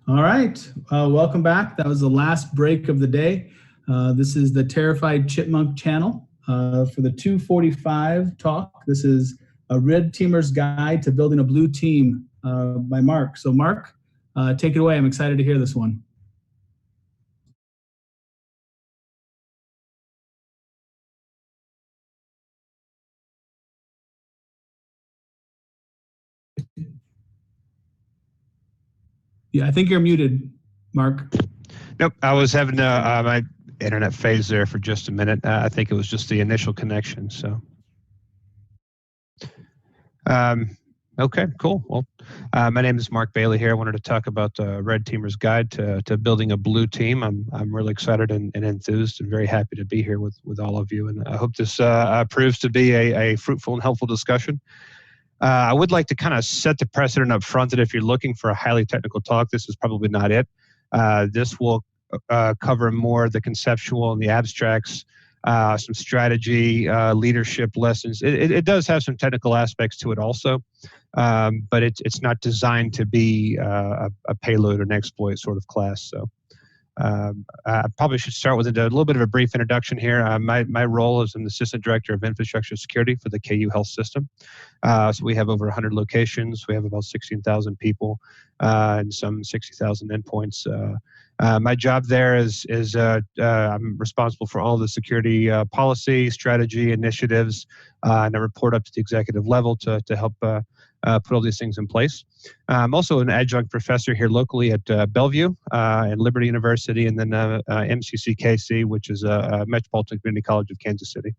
All right, welcome back. That was the last break of the day. This is the Terrified Chipmunk channel for the 245 talk. This is a Red Teamer's Guide to Building a Blue Team by Mark. So Mark, take it away. I'm excited to hear this one. Yeah, I think you're muted, Mark. Nope, I was having my internet phase there for just a minute. I think it was just the initial connection. So, okay, cool. Well, my name is Mark Bayley here. I wanted to talk about the Red Teamer's Guide to Building a Blue Team. I'm really excited and enthused and very happy to be here with all of you. And I hope this proves to be a fruitful and helpful discussion. I would like to kind of set the precedent up front that if you're looking for a highly technical talk, this is probably not it. This will cover more the conceptual and the abstracts, some strategy, leadership lessons. It does have some technical aspects to it also, but it's not designed to be a payload or an exploit sort of class. So I probably should start with a little bit of a brief introduction here. My role is an assistant director of infrastructure security for the KU Health System. So we have over 100 locations. We have about 16,000 people and some 60,000 endpoints. My job there is I'm responsible for all the security policy, strategy, initiatives, and I report up to the executive level to help put all these things in place. I'm also an adjunct professor here locally at Bellevue and Liberty University, and then MCCKC, which is a Metropolitan Community College of Kansas City.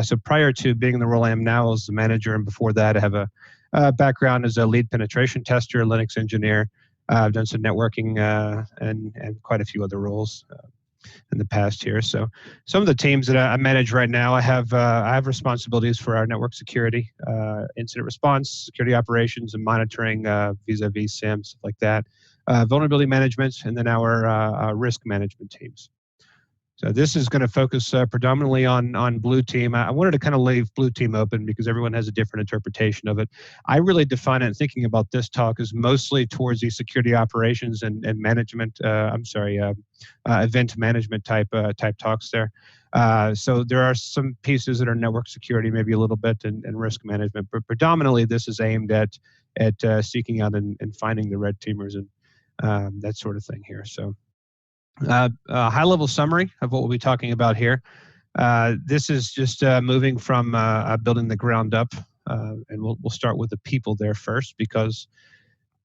So prior to being in the role I am now, I was the manager, and before that, I have a background as a lead penetration tester, Linux engineer. I've done some networking and quite a few other roles in the past here. So some of the teams that I manage right now, I have responsibilities for our network security, incident response, security operations, and monitoring vis-a-vis SIEM, stuff like that, vulnerability management, and then our risk management teams. So this is going to focus predominantly on Blue Team. I wanted to kind of leave Blue Team open because everyone has a different interpretation of it. I really define it, thinking about this talk, as mostly towards the security operations and management, event management type talks there. So there are some pieces that are network security, maybe a little bit, and risk management, but predominantly this is aimed at seeking out and finding the red teamers and that sort of thing here. So a high-level summary of what we'll be talking about here. This is just moving from building the ground up, and we'll start with the people there first, because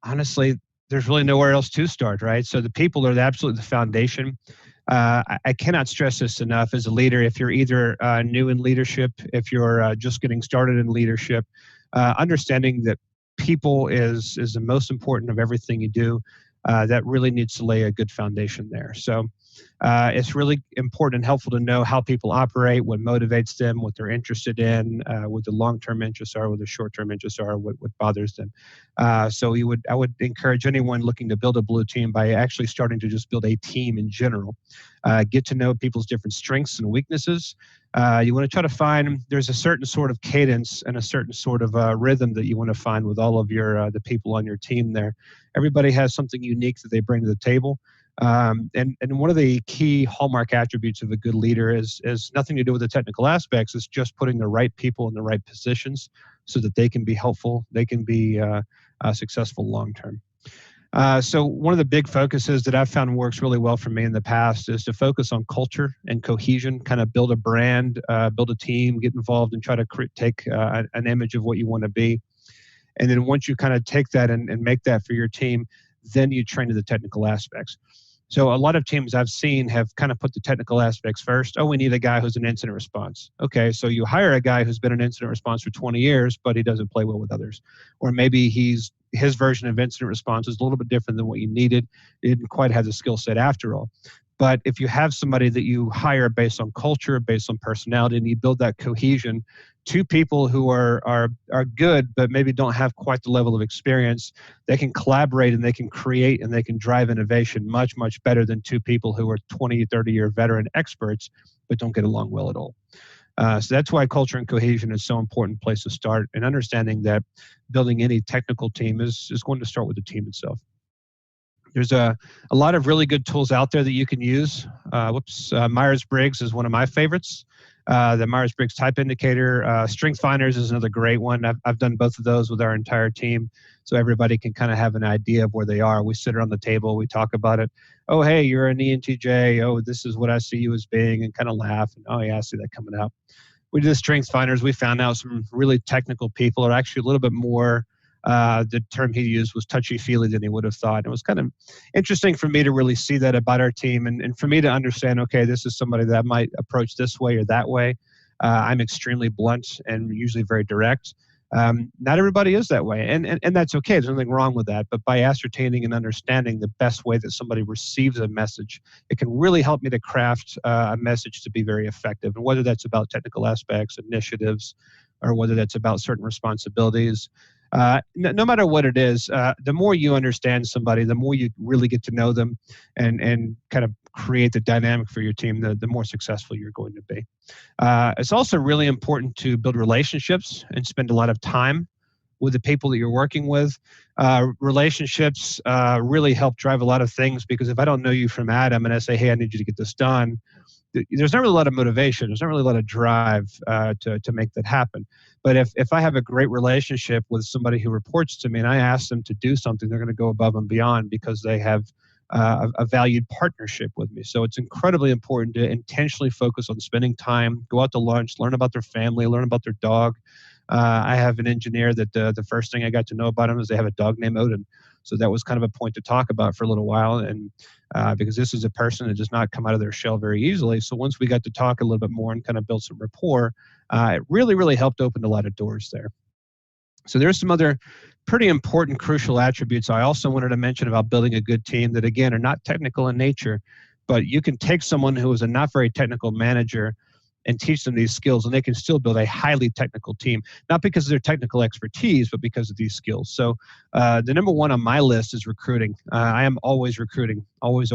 honestly, there's really nowhere else to start, right? So the people are absolutely the foundation. I cannot stress this enough as a leader. If you're either new in leadership, if you're just getting started in leadership, understanding that people is the most important of everything you do. That really needs to lay a good foundation there. So it's really important and helpful to know how people operate, what motivates them, what they're interested in, what the long-term interests are, what the short-term interests are, what bothers them. So I would encourage anyone looking to build a blue team by actually starting to just build a team in general. Get to know people's different strengths and weaknesses. You want to try to find, there's a certain sort of cadence and a certain sort of rhythm that you want to find with all of your the people on your team there. Everybody has something unique that they bring to the table. And one of the key hallmark attributes of a good leader is nothing to do with the technical aspects. It's just putting the right people in the right positions so that they can be helpful, they can be successful long term. So one of the big focuses that I've found works really well for me in the past is to focus on culture and cohesion, kind of build a brand, build a team, get involved and try to take an image of what you want to be. And then once you kind of take that and make that for your team, then you train to the technical aspects. So a lot of teams I've seen have kind of put the technical aspects first. Oh, we need a guy who's an incident response. Okay, so you hire a guy who's been an incident response for 20 years, but he doesn't play well with others. Or maybe his version of incident response is a little bit different than what you needed. It didn't quite have the skill set after all. But if you have somebody that you hire based on culture, based on personality, and you build that cohesion, two people who are good but maybe don't have quite the level of experience, they can collaborate and they can create and they can drive innovation much, much better than two people who are 20, 30-year veteran experts but don't get along well at all. So that's why culture and cohesion is so important place to start, and understanding that building any technical team is going to start with the team itself. There's a lot of really good tools out there that you can use. Myers-Briggs is one of my favorites. The Myers-Briggs Type Indicator. Strength Finders is another great one. I've done both of those with our entire team, so everybody can kind of have an idea of where they are. We sit around the table, we talk about it. Oh, hey, you're an ENTJ. Oh, this is what I see you as being, and kind of laugh. And oh, yeah, I see that coming out. We did the Strength Finders. We found out some really technical people are actually a little bit more, the term he used was touchy-feely than he would have thought. It was kind of interesting for me to really see that about our team, and for me to understand, okay, this is somebody that might approach this way or that way. I'm extremely blunt and usually very direct. Not everybody is that way, and that's okay. There's nothing wrong with that. But by ascertaining and understanding the best way that somebody receives a message, it can really help me to craft a message to be very effective. And whether that's about technical aspects, initiatives, or whether that's about certain responsibilities, no matter what it is, the more you understand somebody, the more you really get to know them and kind of create the dynamic for your team, the more successful you're going to be. It's also really important to build relationships and spend a lot of time with the people that you're working with. Relationships really help drive a lot of things, because if I don't know you from Adam and I say, hey, I need you to get this done, there's not really a lot of motivation. There's not really a lot of drive to make that happen. But if I have a great relationship with somebody who reports to me and I ask them to do something, they're going to go above and beyond because they have a valued partnership with me. So it's incredibly important to intentionally focus on spending time, go out to lunch, learn about their family, learn about their dog. I have an engineer that the first thing I got to know about him is they have a dog named Odin. So that was kind of a point to talk about for a little while. And because this is a person that does not come out of their shell very easily. So once we got to talk a little bit more and kind of build some rapport, it really, really helped open a lot of doors there. So there's some other pretty important, crucial attributes I also wanted to mention about building a good team that, again, are not technical in nature, but you can take someone who is a not very technical manager and teach them these skills, and they can still build a highly technical team, not because of their technical expertise, but because of these skills. So the number one on my list is recruiting. I am always recruiting, always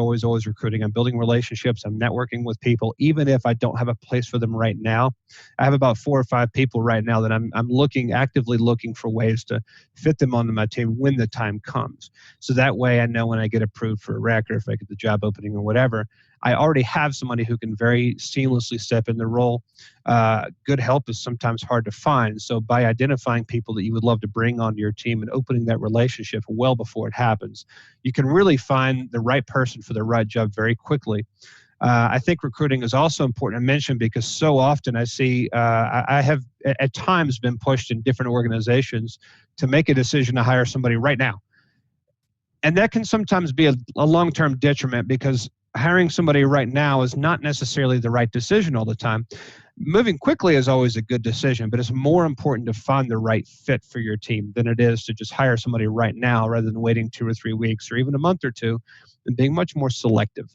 recruiting. I'm building relationships. I'm networking with people, even if I don't have a place for them right now. I have about 4 or 5 people right now that I'm actively looking for ways to fit them onto my team when the time comes. So that way I know when I get approved for a rec, or if I get the job opening or whatever, I already have somebody who can very seamlessly step in the role. Good help is sometimes hard to find. So by identifying people that you would love to bring onto your team and opening that relationship well before it happens, you can really find the right person for the right job very quickly. I think recruiting is also important to mention, because so often I see, I have at times been pushed in different organizations to make a decision to hire somebody right now. And that can sometimes be a long-term detriment, because hiring somebody right now is not necessarily the right decision all the time. Moving quickly is always a good decision, but it's more important to find the right fit for your team than it is to just hire somebody right now, rather than waiting 2 or 3 weeks or even a month or two, and being much more selective.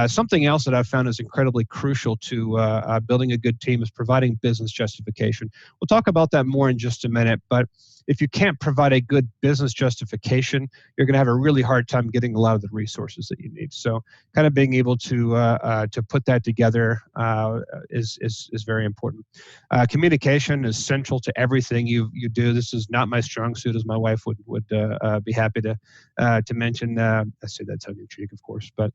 Something else that I've found is incredibly crucial to building a good team is providing business justification. We'll talk about that more in just a minute, but if you can't provide a good business justification, you're going to have a really hard time getting a lot of the resources that you need. So kind of being able to put that together is very important. Communication is central to everything you do. This is not my strong suit, as my wife would be happy to mention. I say that tongue in cheek, of course, but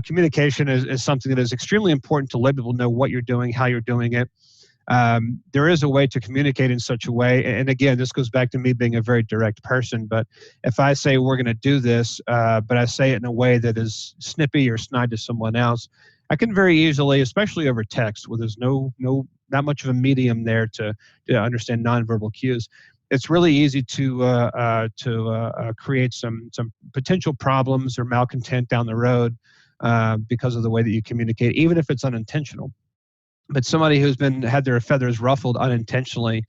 communication is something that is extremely important to let people know what you're doing, how you're doing it. There is a way to communicate in such a way, and again, this goes back to me being a very direct person, but if I say we're going to do this, but I say it in a way that is snippy or snide to someone else, I can very easily, especially over text, where there's not much of a medium there to understand nonverbal cues, it's really easy to create some potential problems or malcontent down the road because of the way that you communicate, even if it's unintentional. But somebody who's had their feathers ruffled unintentionally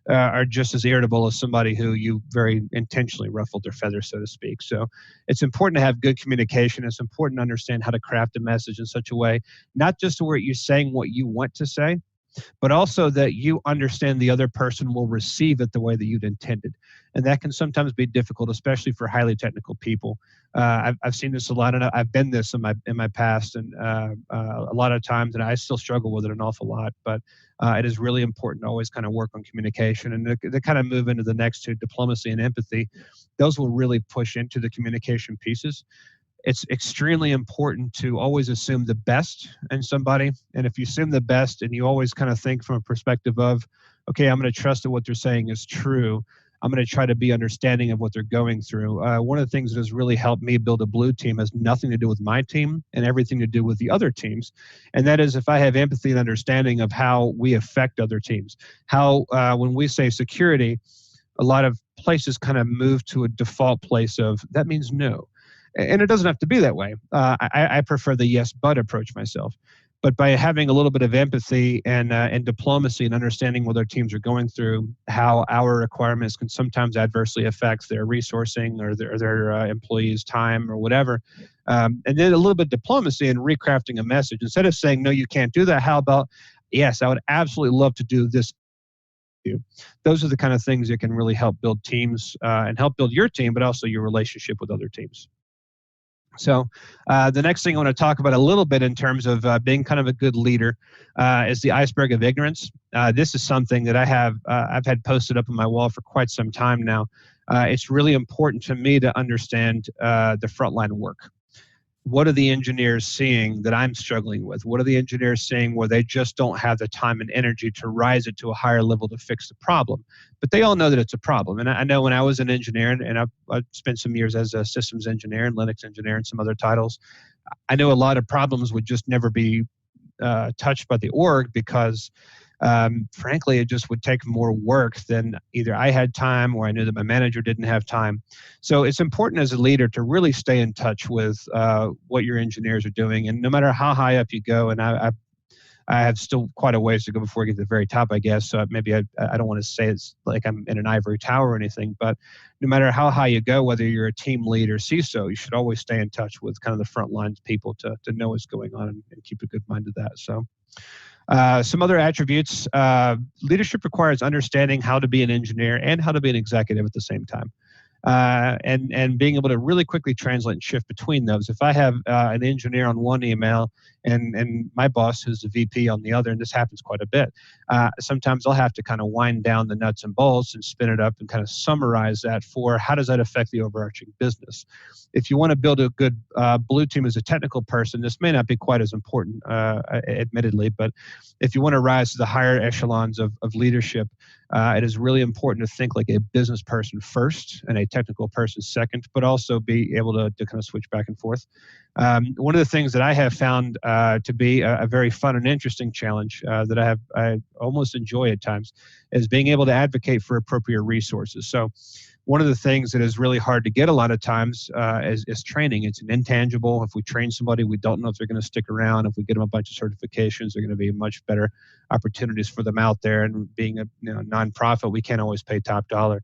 are just as irritable as somebody who you very intentionally ruffled their feathers, so to speak. So it's important to have good communication. It's important to understand how to craft a message in such a way, not just to where you're saying what you want to say, but also that you understand the other person will receive it the way that you'd intended. And that can sometimes be difficult, especially for highly technical people. I've seen this a lot, and I've been this in my past, and a lot of times, and I still struggle with it an awful lot. But it is really important to always kind of work on communication, and to kind of move into the next two, diplomacy and empathy. Those will really push into the communication pieces. It's extremely important to always assume the best in somebody. And if you assume the best and you always kind of think from a perspective of, okay, I'm going to trust that what they're saying is true. I'm going to try to be understanding of what they're going through. One of the things that has really helped me build a blue team has nothing to do with my team and everything to do with the other teams. And that is if I have empathy and understanding of how we affect other teams, how when we say security, a lot of places kind of move to a default place of that means no. And it doesn't have to be that way. I prefer the yes, but approach myself. But by having a little bit of empathy and diplomacy and understanding what our teams are going through, how our requirements can sometimes adversely affect their resourcing or their employees' time or whatever, and then a little bit of diplomacy and recrafting a message. Instead of saying, no, you can't do that, how about, yes, I would absolutely love to do this. Those are the kind of things that can really help build teams and help build your team, but also your relationship with other teams. So the next thing I want to talk about a little bit in terms of being kind of a good leader is the iceberg of ignorance. This is something that I've had posted up on my wall for quite some time now. It's really important to me to understand the frontline work. What are the engineers seeing that I'm struggling with? What are the engineers seeing where they just don't have the time and energy to rise it to a higher level to fix the problem? But they all know that it's a problem. And I know when I was an engineer, and I've spent some years as a systems engineer and Linux engineer and some other titles, I know a lot of problems would just never be touched by the org because frankly, it just would take more work than either I had time or I knew that my manager didn't have time. So it's important as a leader to really stay in touch with what your engineers are doing. And no matter how high up you go, and I have still quite a ways to go before I get to the very top, I guess. So maybe I don't want to say it's like I'm in an ivory tower or anything, but no matter how high you go, whether you're a team lead or CISO, you should always stay in touch with kind of the front lines people to know what's going on and keep a good mind of that. So some other attributes, leadership requires understanding how to be an engineer and how to be an executive at the same time. And being able to really quickly translate and shift between those. If I have an engineer on one email and my boss who's the VP on the other, and this happens quite a bit, sometimes I'll have to kind of wind down the nuts and bolts and spin it up and kind of summarize that for how does that affect the overarching business. If you want to build a good blue team as a technical person, this may not be quite as important, admittedly, but if you want to rise to the higher echelons of leadership, it is really important to think like a business person first and a technical person second, but also be able to kind of switch back and forth. One of the things that I have found to be a very fun and interesting challenge that I almost enjoy at times is being able to advocate for appropriate resources. So one of the things that is really hard to get a lot of times is training. It's an intangible. If we train somebody, we don't know if they're going to stick around. If we get them a bunch of certifications, they're going to be much better opportunities for them out there. And being a nonprofit, we can't always pay top dollar.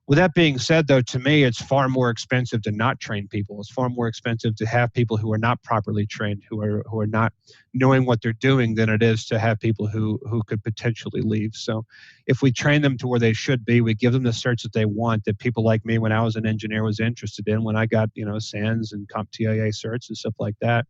With that being said, though, to me, it's far more expensive to not train people. It's far more expensive to have people who are not properly trained, who are not knowing what they're doing, than it is to have people who could potentially leave. So if we train them to where they should be, we give them the certs that they want, that people like me when I was an engineer was interested in, when I got SANS and CompTIA certs and stuff like that,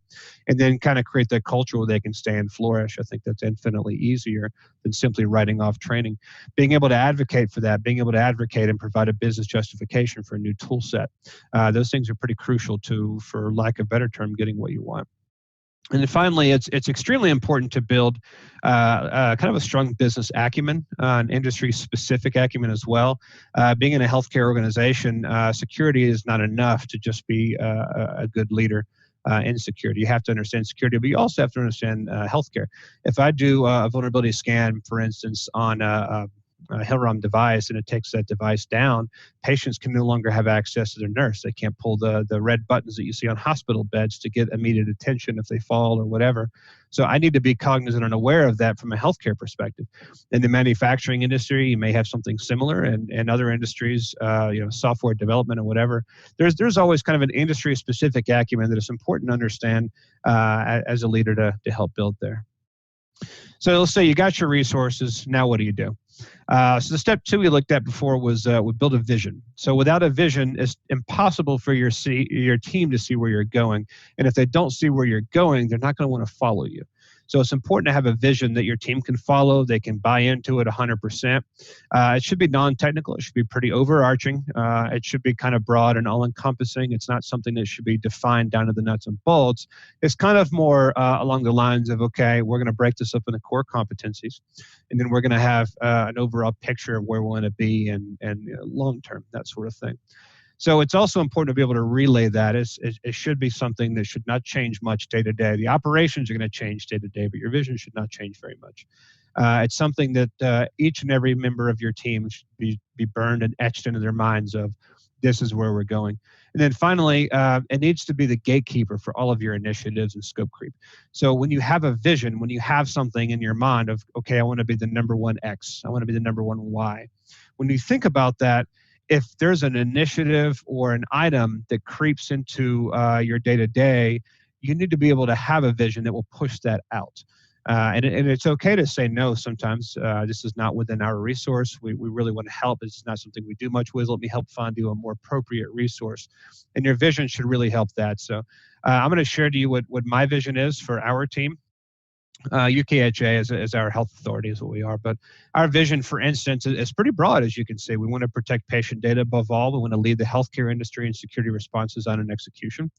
and then kind of create that culture where they can stay and flourish. I think that's infinitely easier than simply writing off training. Being able to advocate for that, being able to advocate and provide a business justification for a new tool set. Those things are pretty crucial to, for lack of a better term, getting what you want. And then finally, it's extremely important to build kind of a strong business acumen, an industry-specific acumen as well. Being in a healthcare organization, security is not enough to just be a good leader in security. You have to understand security, but you also have to understand healthcare. If I do a vulnerability scan, for instance, on a Hillrom device, and it takes that device down, patients can no longer have access to their nurse. They can't pull the red buttons that you see on hospital beds to get immediate attention if they fall or whatever. So I need to be cognizant and aware of that from a healthcare perspective. In the manufacturing industry, you may have something similar, and other industries, software development or whatever. There's always kind of an industry-specific acumen that is important to understand as a leader to help build there. So let's say you got your resources. Now what do you do? So the step 2 we looked at before was we build a vision. So without a vision, it's impossible for your team to see where you're going. And if they don't see where you're going, they're not going to want to follow you. So it's important to have a vision that your team can follow. They can buy into it 100%. It should be non-technical. It should be pretty overarching. It should be kind of broad and all-encompassing. It's not something that should be defined down to the nuts and bolts. It's kind of more along the lines of, okay, we're going to break this up into core competencies, and then we're going to have an overall picture of where we want to be and long-term, that sort of thing. So it's also important to be able to relay that. It should be something that should not change much day to day. The operations are going to change day to day, but your vision should not change very much. It's something that each and every member of your team should be burned and etched into their minds of, this is where we're going. And then finally, it needs to be the gatekeeper for all of your initiatives and scope creep. So when you have a vision, when you have something in your mind of, okay, I want to be the number one X, I want to be the number one Y. When you think about that, if there's an initiative or an item that creeps into your day-to-day, you need to be able to have a vision that will push that out. And it's okay to say no sometimes. This is not within our resource. We really want to help. It's not something we do much with. Let me help find you a more appropriate resource. And your vision should really help that. So I'm going to share to you what my vision is for our team. UKHA is our health authority, is what we are. But our vision, for instance, is pretty broad, as you can see. We want to protect patient data above all. We want to lead the healthcare industry in security response design and execution.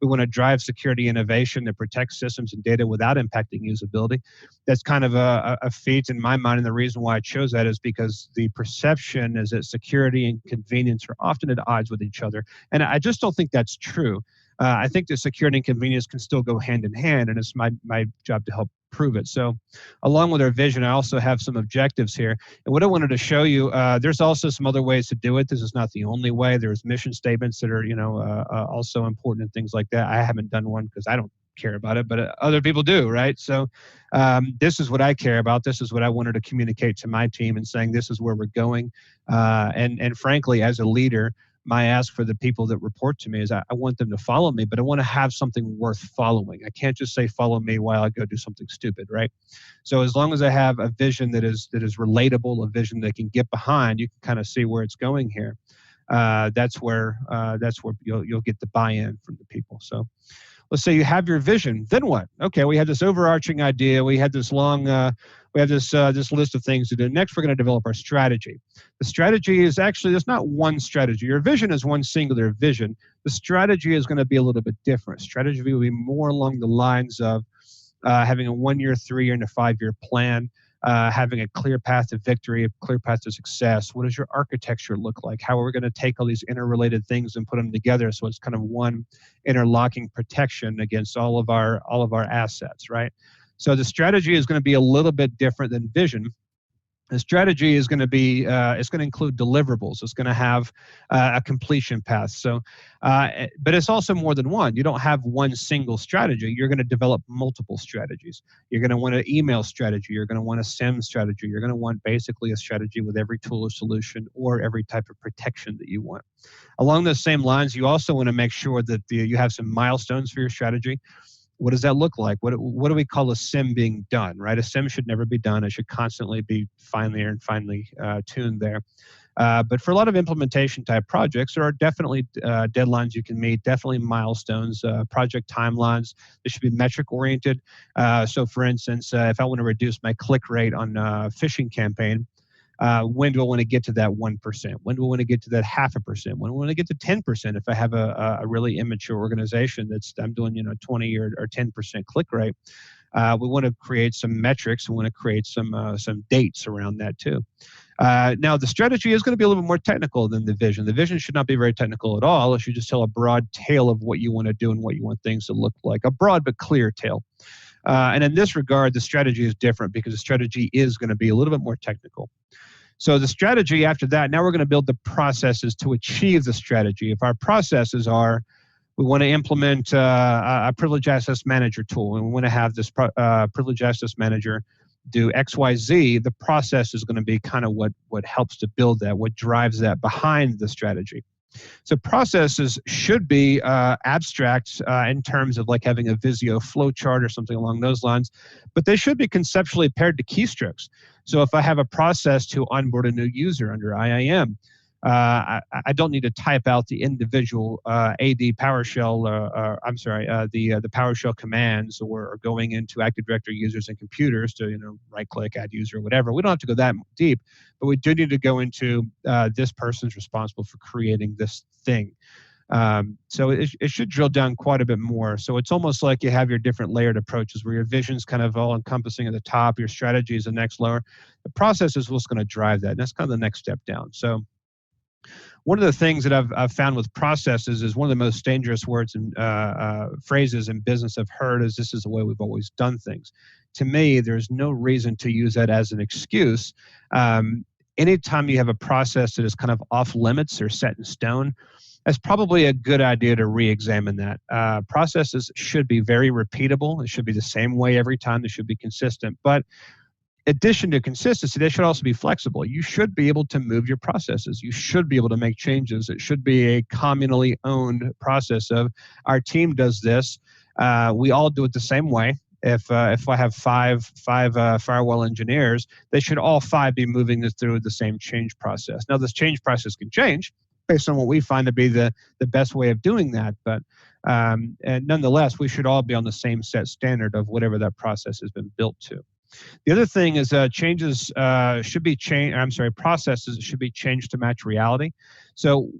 We want to drive security innovation that protects systems and data without impacting usability. That's kind of a feat in my mind, and the reason why I chose that is because the perception is that security and convenience are often at odds with each other, and I just don't think that's true. I think that security and convenience can still go hand in hand, and it's my job to help prove it. So along with our vision, I also have some objectives here. And what I wanted to show you, there's also some other ways to do it. This is not the only way. There's mission statements that are, also important and things like that. I haven't done one because I don't care about it, but other people do, right? So this is what I care about. This is what I wanted to communicate to my team and saying this is where we're going. And frankly, as a leader, my ask for the people that report to me is I want them to follow me, but I want to have something worth following. I can't just say follow me while I go do something stupid, right? So as long as I have a vision that is relatable, a vision they can get behind, you can kind of see where it's going here. That's where you'll get the buy-in from the people. So let's say you have your vision, then what? Okay, we had this overarching idea. We had this long, this list of things to do. Next, we're going to develop our strategy. The strategy is actually, there's not one strategy. Your vision is one singular vision. The strategy is going to be a little bit different. Strategy will be more along the lines of having a 1-year, 3-year, and a 5-year plan. Having a clear path to victory, a clear path to success. What does your architecture look like? How are we going to take all these interrelated things and put them together so it's kind of one interlocking protection against all of our assets, right? So the strategy is going to be a little bit different than vision. The strategy is going to be, it's going to include deliverables. It's going to have a completion path. So, but it's also more than one. You don't have one single strategy. You're going to develop multiple strategies. You're going to want an email strategy. You're going to want a SIEM strategy. You're going to want basically a strategy with every tool or solution or every type of protection that you want. Along those same lines, you also want to make sure that you have some milestones for your strategy. What does that look like? What do we call a SIEM being done, right? A SIEM should never be done. It should constantly be finely tuned there. But for a lot of implementation type projects, there are definitely deadlines you can meet, definitely milestones, project timelines. They should be metric oriented. So for instance, if I want to reduce my click rate on a phishing campaign, when do I want to get to that 1%? When do I want to get to that 0.5%? When do I want to get to 10% if I have a really immature organization I'm doing 20 or 10% click rate? We want to create some metrics. We want to create some dates around that too. Now, the strategy is going to be a little bit more technical than the vision. The vision should not be very technical at all. It should just tell a broad tale of what you want to do and what you want things to look like, a broad but clear tale. And in this regard, the strategy is different because the strategy is going to be a little bit more technical. So the strategy after that, now we're going to build the processes to achieve the strategy. If our processes are, we want to implement a privileged access manager tool, and we want to have this privileged access manager do X, Y, Z, the process is going to be kind of what helps to build that, what drives that behind the strategy. So processes should be abstract in terms of like having a Visio flow chart or something along those lines, but they should be conceptually paired to keystrokes. So if I have a process to onboard a new user under IAM, I don't need to type out the individual AD PowerShell, the PowerShell commands, or going into Active Directory users and computers to right-click, add user, whatever. We don't have to go that deep, but we do need to go into this person's responsible for creating this thing. So it should drill down quite a bit more. So it's almost like you have your different layered approaches where your vision's kind of all encompassing at the top, your strategy is the next layer. The process is what's going to drive that, and that's kind of the next step down. So one of the things that I've found with processes is one of the most dangerous words and phrases in business I've heard is this is the way we've always done things. To me, there's no reason to use that as an excuse. Anytime you have a process that is kind of off limits or set in stone, that's probably a good idea to re-examine that. Processes should be very repeatable. It should be the same way every time. They should be consistent. But addition to consistency, they should also be flexible. You should be able to move your processes. You should be able to make changes. It should be a communally owned process of our team does this. We all do it the same way. If I have five firewall engineers, they should all five be moving this through the same change process. Now, this change process can change based on what we find to be the best way of doing that. But and nonetheless, we should all be on the same set standard of whatever that process has been built to. The other thing is processes should be changed to match reality. So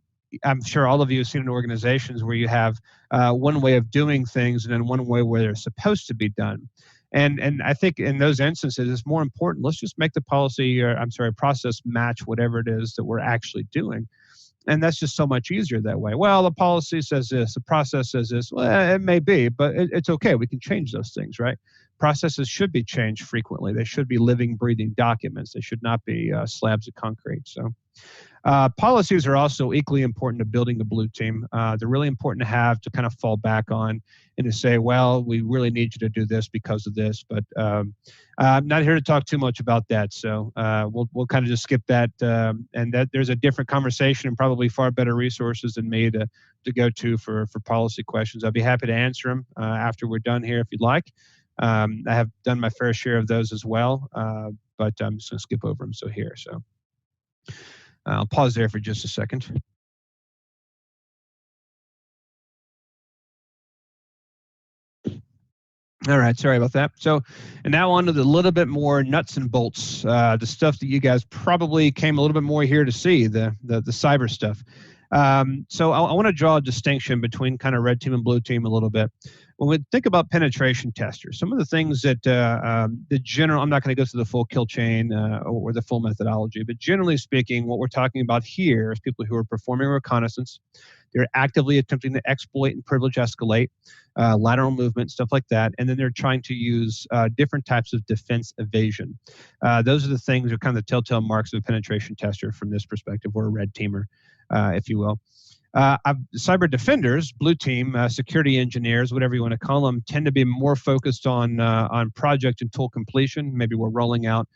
I'm sure all of you have seen in organizations where you have one way of doing things and then one way where they're supposed to be done. And I think in those instances, it's more important. Let's just make the process match whatever it is that we're actually doing. And that's just so much easier that way. Well, the policy says this, the process says this. Well, it may be, but it's okay. We can change those things, right? Processes should be changed frequently. They should be living, breathing documents. They should not be slabs of concrete. So policies are also equally important to building a blue team. They're really important to have to kind of fall back on and to say, well, we really need you to do this because of this. But I'm not here to talk too much about that. So we'll kind of just skip that. And that there's a different conversation and probably far better resources than me to go to for policy questions. I'd be happy to answer them after we're done here if you'd like. I have done my fair share of those as well, but I'm just going to skip over them. So here, I'll pause there for just a second. All right, sorry about that. So, and now on to the little bit more nuts and bolts, the stuff that you guys probably came a little bit more here to see, the cyber stuff. So I want to draw a distinction between kind of red team and blue team a little bit. When we think about penetration testers, some of the things that the general, I'm not going to go through the full kill chain or the full methodology, but generally speaking, what we're talking about here is people who are performing reconnaissance. They're actively attempting to exploit and privilege escalate, lateral movement, stuff like that. And then they're trying to use different types of defense evasion. Those are the things that are kind of the telltale marks of a penetration tester from this perspective, or a red teamer, if you will. Cyber defenders, blue team, security engineers, whatever you want to call them, tend to be more focused on project and tool completion. Maybe we're rolling out,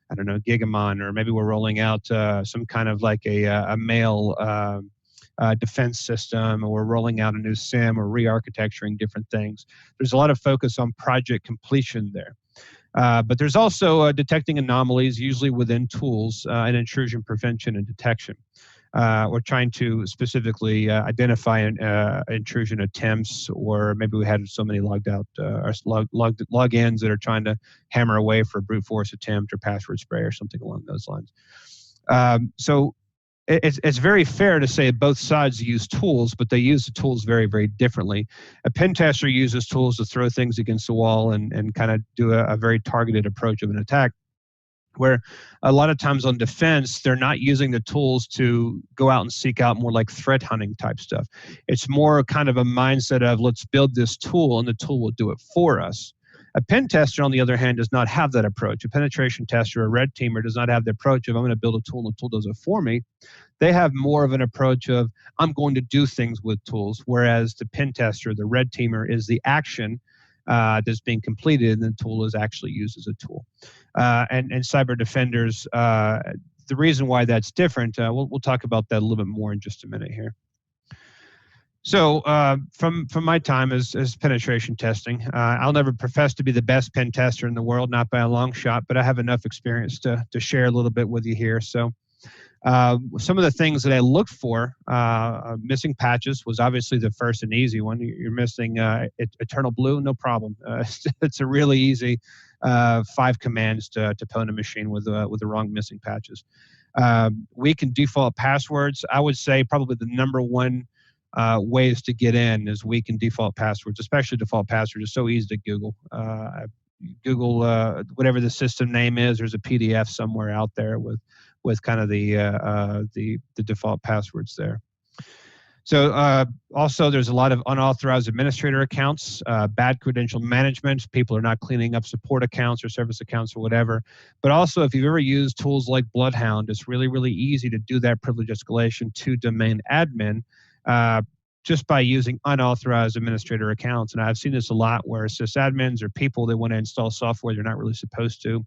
I don't know, Gigamon, or maybe we're rolling out some kind of like a mail defense system, or we're rolling out a new SIEM, or re-architecturing different things. There's a lot of focus on project completion there. But there's also detecting anomalies, usually within tools, and intrusion prevention and detection. We're trying to specifically identify intrusion attempts, or maybe we had so many logged out logins that are trying to hammer away for a brute force attempt or password spray or something along those lines. So it's very fair to say both sides use tools, but they use the tools very, very differently. A pen tester uses tools to throw things against the wall and kind of do a very targeted approach of an attack, where a lot of times on defense, they're not using the tools to go out and seek out more like threat hunting type stuff. It's more kind of a mindset of, let's build this tool and the tool will do it for us. A pen tester, on the other hand, does not have that approach. A penetration tester, a red teamer, does not have the approach of, I'm going to build a tool and the tool does it for me. They have more of an approach of, I'm going to do things with tools, whereas the pen tester, the red teamer, is the action that's being completed, and the tool is actually used as a tool. And cyber defenders, the reason why that's different, we'll talk about that a little bit more in just a minute here. So from my time as penetration testing, I'll never profess to be the best pen tester in the world, not by a long shot, but I have enough experience to share a little bit with you here. So some of the things that I looked for, missing patches was obviously the first and easy one. You're missing Eternal Blue, no problem. It's a really easy 5 commands to pwn a machine with the wrong missing patches. We can default passwords. I would say probably the number one ways to get in is weak and default passwords, especially default passwords. It's so easy to Google. Google whatever the system name is. There's a PDF somewhere out there with kind of the default passwords there. So also there's a lot of unauthorized administrator accounts, bad credential management. People are not cleaning up support accounts or service accounts or whatever. But also if you've ever used tools like Bloodhound, it's really, really easy to do that privilege escalation to domain admin just by using unauthorized administrator accounts. And I've seen this a lot where sysadmins or people that want to install software they're not really supposed to.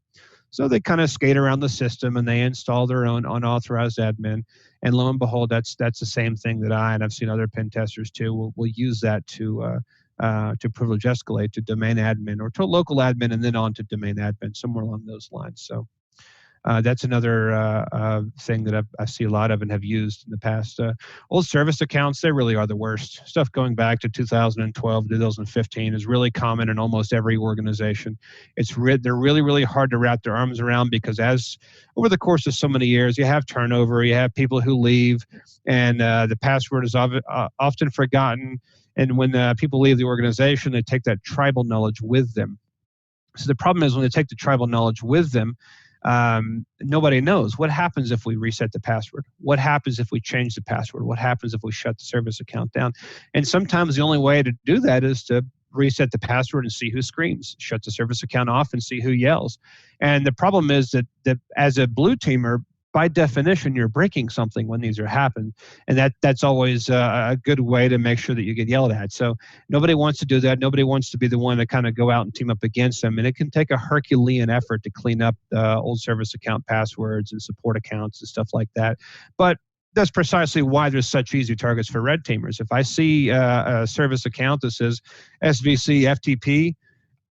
So they kind of skate around the system and they install their own unauthorized admin. And lo and behold, that's the same thing that and I've seen other pen testers too, will use that to privilege escalate to domain admin or to local admin and then on to domain admin, somewhere along those lines. So that's another thing that I see a lot of and have used in the past. Old service accounts, they really are the worst. Stuff going back to 2012, 2015 is really common in almost every organization. They're really, really hard to wrap their arms around because as over the course of so many years, you have turnover, you have people who leave, and the password is often forgotten. And when people leave the organization, they take that tribal knowledge with them. So the problem is when they take the tribal knowledge with them, nobody knows what happens if we reset the password. What happens if we change the password? What happens if we shut the service account down? And sometimes the only way to do that is to reset the password and see who screams, shut the service account off and see who yells. And the problem is that as a blue teamer, by definition, you're breaking something when these are happening. And that's always a good way to make sure that you get yelled at. So nobody wants to do that. Nobody wants to be the one to kind of go out and team up against them. And it can take a Herculean effort to clean up old service account passwords and support accounts and stuff like that. But that's precisely why there's such easy targets for red teamers. If I see a service account that says SVC FTP,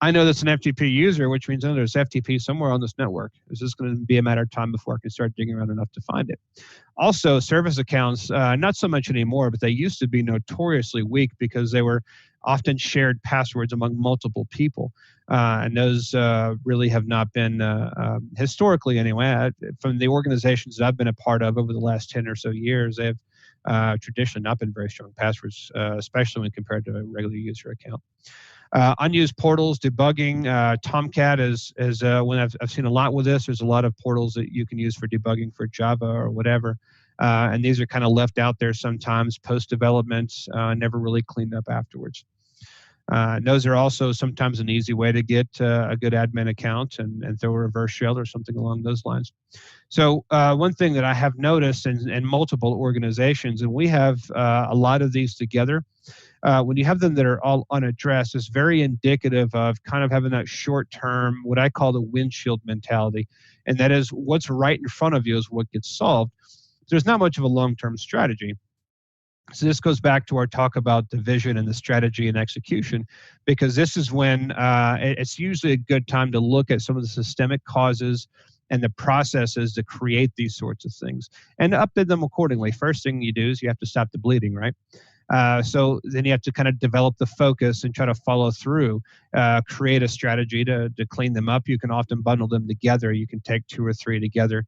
I know that's an FTP user, which means there's FTP somewhere on this network. It's just going to be a matter of time before I can start digging around enough to find it. Also, service accounts, not so much anymore, but they used to be notoriously weak because they were often shared passwords among multiple people. And those really have not been, historically anyway, from the organizations that I've been a part of over the last 10 or so years, they've traditionally not been very strong passwords, especially when compared to a regular user account. Unused portals, debugging. Tomcat is when I've seen a lot with this. There's a lot of portals that you can use for debugging for Java or whatever. And these are kind of left out there sometimes post-development, never really cleaned up afterwards. Those are also sometimes an easy way to get a good admin account and throw a reverse shell or something along those lines. So one thing that I have noticed in multiple organizations, and we have a lot of these together, when you have them that are all unaddressed, it's very indicative of kind of having that short-term, what I call the windshield mentality. And that is what's right in front of you is what gets solved. There's not much of a long-term strategy. So this goes back to our talk about the vision and the strategy and execution, because this is when it's usually a good time to look at some of the systemic causes and the processes to create these sorts of things and update them accordingly. First thing you do is you have to stop the bleeding, right? So then you have to kind of develop the focus and try to follow through, create a strategy to clean them up. You can often bundle them together. You can take 2 or 3 together.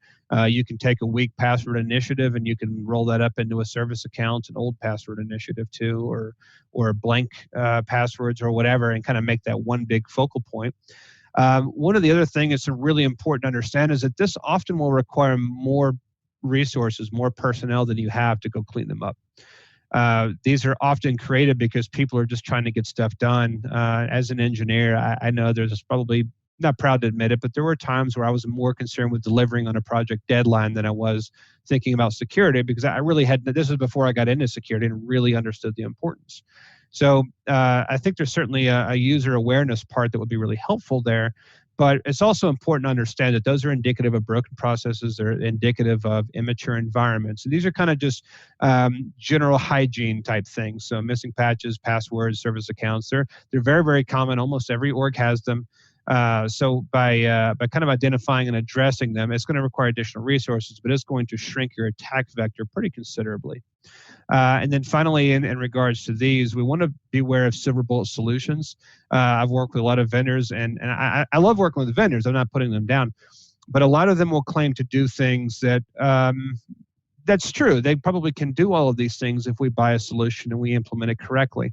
You can take a weak password initiative and you can roll that up into a service account, an old password initiative too, or blank passwords or whatever, and kind of make that one big focal point. One of the other things that's really important to understand is that this often will require more resources, more personnel than you have to go clean them up. These are often created because people are just trying to get stuff done. As an engineer, I know there's probably, not proud to admit it, but there were times where I was more concerned with delivering on a project deadline than I was thinking about security, because I really had, this was before I got into security and really understood the importance. So I think there's certainly a user awareness part that would be really helpful there. But it's also important to understand that those are indicative of broken processes. They're indicative of immature environments. And these are kind of just general hygiene type things. So missing patches, passwords, service accounts, they're very, very common. Almost every org has them. So by kind of identifying and addressing them, it's going to require additional resources, but it's going to shrink your attack vector pretty considerably. And then finally, in regards to these, we want to be aware of silver bullet solutions. I've worked with a lot of vendors, and I love working with vendors. I'm not putting them down, but a lot of them will claim to do things that that's true. They probably can do all of these things if we buy a solution and we implement it correctly.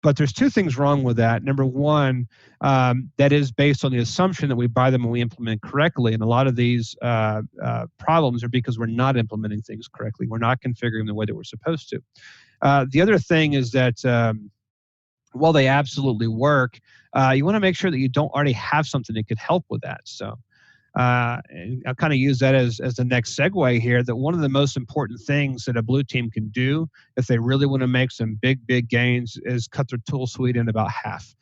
But there's two things wrong with that. Number one, that is based on the assumption that we buy them and we implement correctly. And a lot of these problems are because we're not implementing things correctly. We're not configuring the way that we're supposed to. The other thing is that while they absolutely work, you want to make sure that you don't already have something that could help with that. So and I'll kind of use that as the next segue here, that one of the most important things that a blue team can do if they really want to make some big gains is cut their tool suite in about half.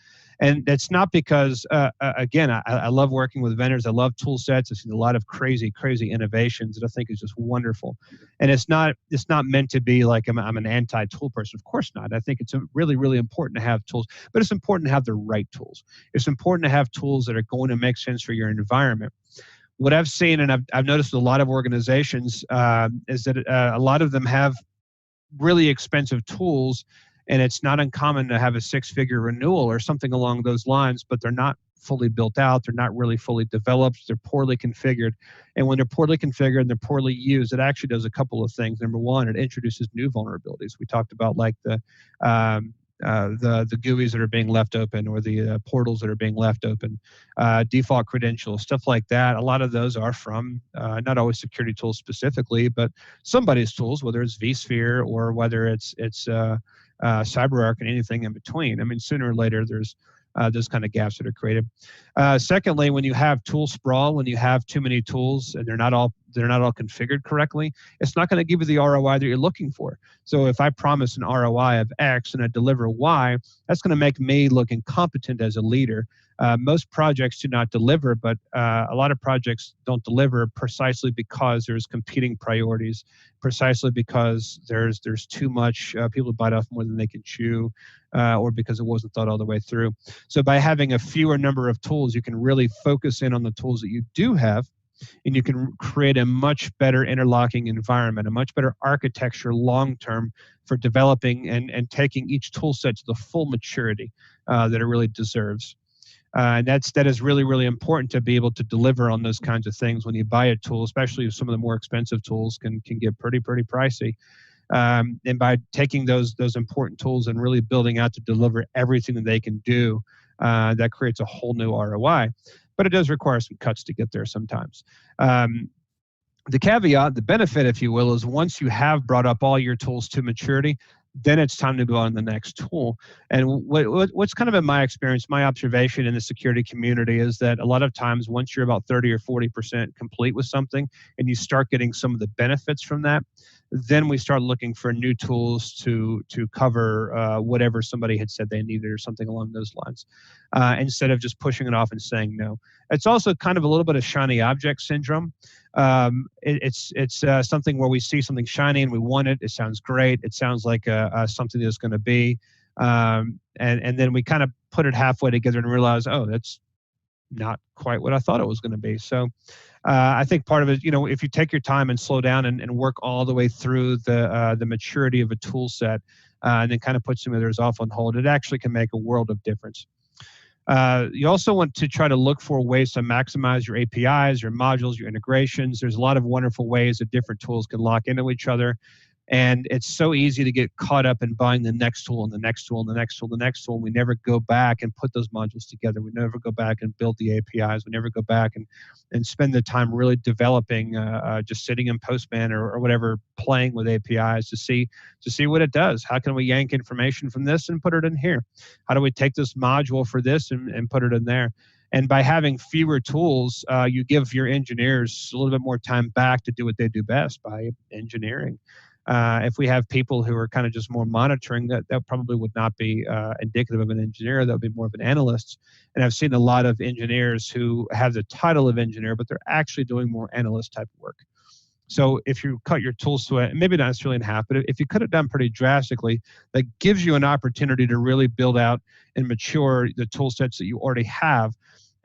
And that's not because, again, I love working with vendors. I love tool sets. I've seen a lot of crazy innovations that I think is just wonderful. And it's not meant to be like I'm an anti-tool person. Of course not. I think it's really important to have tools, but it's important to have the right tools. It's important to have tools that are going to make sense for your environment. What I've seen, and I've noticed with a lot of organizations, is that a lot of them have really expensive tools, and it's not uncommon to have a six-figure renewal or something along those lines, but they're not fully built out. They're not really fully developed. They're poorly configured. And when they're poorly configured and they're poorly used, it actually does a couple of things. Number one, it introduces new vulnerabilities. We talked about like the GUIs that are being left open, or the portals that are being left open, default credentials, stuff like that. A lot of those are from not always security tools specifically, but somebody's tools, whether it's vSphere or whether it's CyberArk and anything in between. I mean, sooner or later, there's those kind of gaps that are created. Secondly, when you have tool sprawl, when you have too many tools and they're not all configured correctly, it's not going to give you the ROI that you're looking for. So if I promise an ROI of X and I deliver Y, that's going to make me look incompetent as a leader. Most projects do not deliver, but a lot of projects don't deliver precisely because there's competing priorities, precisely because there's too much, people bite off more than they can chew, or because it wasn't thought all the way through. So by having a fewer number of tools, you can really focus in on the tools that you do have, and you can create a much better interlocking environment, a much better architecture long-term for developing and taking each tool set to the full maturity that it really deserves. And that is really important to be able to deliver on those kinds of things when you buy a tool, especially if some of the more expensive tools can get pretty pricey. And by taking those important tools and really building out to deliver everything that they can do, that creates a whole new ROI. But it does require some cuts to get there sometimes. The caveat, the benefit, if you will, is once you have brought up all your tools to maturity, then it's time to go on to the next tool. And what's kind of been my experience, my observation in the security community is that a lot of times once you're about 30 or 40% complete with something and you start getting some of the benefits from that, then we start looking for new tools to cover whatever somebody had said they needed or something along those lines, instead of just pushing it off and saying no. It's also kind of a little bit of shiny object syndrome. It's something where we see something shiny and we want it. It sounds great. It sounds like something that's going to be, and then we kind of put it halfway together and realize, oh, that's not quite what I thought it was going to be. So I think part of it, if you take your time and slow down and work all the way through the maturity of a tool set, and then kind of put some others off on hold, it actually can make a world of difference. You also want to try to look for ways to maximize your APIs, your modules, your integrations. There's a lot of wonderful ways that different tools can lock into each other. And it's so easy to get caught up in buying the next tool and the next tool and the next tool and the next tool. We never go back and put those modules together. We never go back and build the APIs. We never go back and spend the time really developing, just sitting in Postman or whatever, playing with APIs to see what it does. How can we yank information from this and put it in here? How do we take this module for this and put it in there? And by having fewer tools, you give your engineers a little bit more time back to do what they do best, by engineering. If we have people who are kind of just more monitoring, that probably would not be indicative of an engineer. That would be more of an analyst. And I've seen a lot of engineers who have the title of engineer, but they're actually doing more analyst type work. So if you cut your tool set, maybe not necessarily in half, but if you cut it down pretty drastically, that gives you an opportunity to really build out and mature the tool sets that you already have.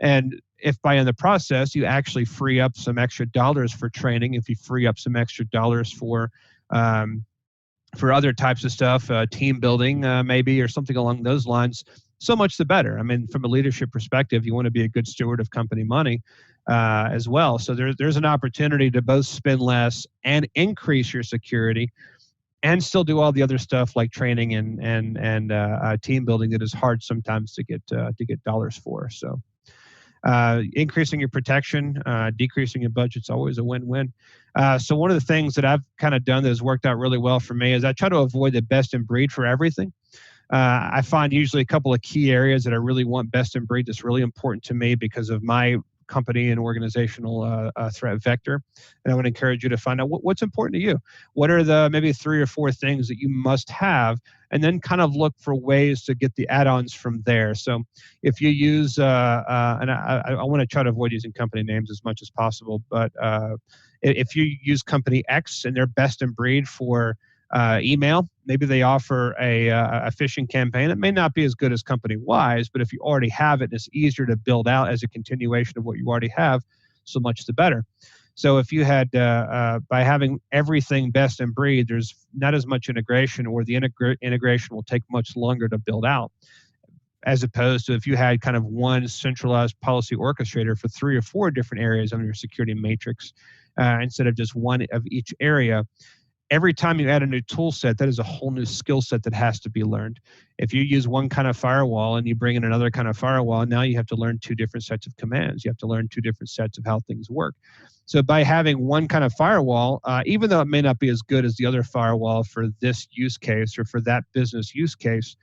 And if by in the process you actually free up some extra dollars for training, if you free up some extra dollars for other types of stuff, team building maybe, or something along those lines, so much the better. I mean, from a leadership perspective, you want to be a good steward of company money as well. So there's an opportunity to both spend less and increase your security, and still do all the other stuff like training and team building that is hard sometimes to get dollars for. So increasing your protection, decreasing your budget's always a win-win. So one of the things that I've kind of done that has worked out really well for me is I try to avoid the best in breed for everything. I find usually a couple of key areas that I really want best in breed that's really important to me because of my company and organizational threat vector. And I would encourage you to find out what's important to you. What are the maybe 3 or 4 things that you must have, and then kind of look for ways to get the add-ons from there. So if you use, and I want to try to avoid using company names as much as possible, but if you use company X and they're best in breed for email, maybe they offer a phishing campaign. It may not be as good as company Y's, but if you already have it, it's easier to build out as a continuation of what you already have, so much the better. So if you had, by having everything best in breed, there's not as much integration, or the integration will take much longer to build out, as opposed to if you had kind of one centralized policy orchestrator for 3 or 4 different areas on your security matrix, instead of just one of each area. Every time you add a new tool set, that is a whole new skill set that has to be learned. If you use one kind of firewall and you bring in another kind of firewall, now you have to learn 2 different sets of commands. You have to learn 2 different sets of how things work. So by having one kind of firewall, even though it may not be as good as the other firewall for this use case or for that business use case,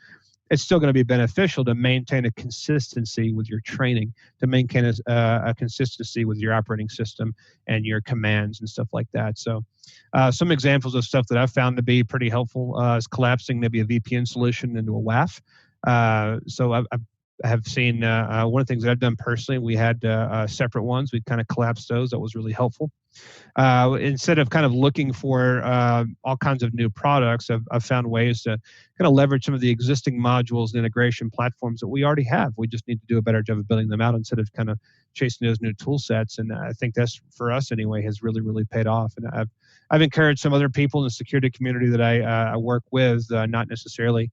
it's still going to be beneficial to maintain a consistency with your training, to maintain a consistency with your operating system and your commands and stuff like that. So some examples of stuff that I've found to be pretty helpful is collapsing maybe a VPN solution into a WAF. So I have seen one of the things that I've done personally, we had separate ones. We kind of collapsed those. That was really helpful. Instead of kind of looking for all kinds of new products, I've found ways to kind of leverage some of the existing modules and integration platforms that we already have. We just need to do a better job of building them out instead of kind of chasing those new tool sets. And I think that's, for us anyway, has really, really paid off. And I've encouraged some other people in the security community that I work with, not necessarily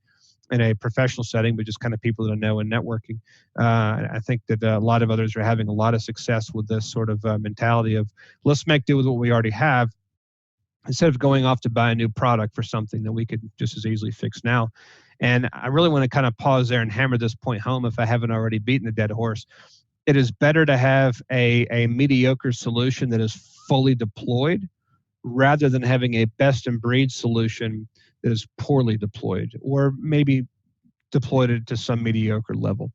in a professional setting, but just kind of people that I know in networking. I think that a lot of others are having a lot of success with this sort of mentality of let's make do with what we already have, instead of going off to buy a new product for something that we could just as easily fix now. And I really want to kind of pause there and hammer this point home if I haven't already beaten a dead horse. It is better to have a mediocre solution that is fully deployed rather than having a best in breed solution that is poorly deployed, or maybe deployed to some mediocre level.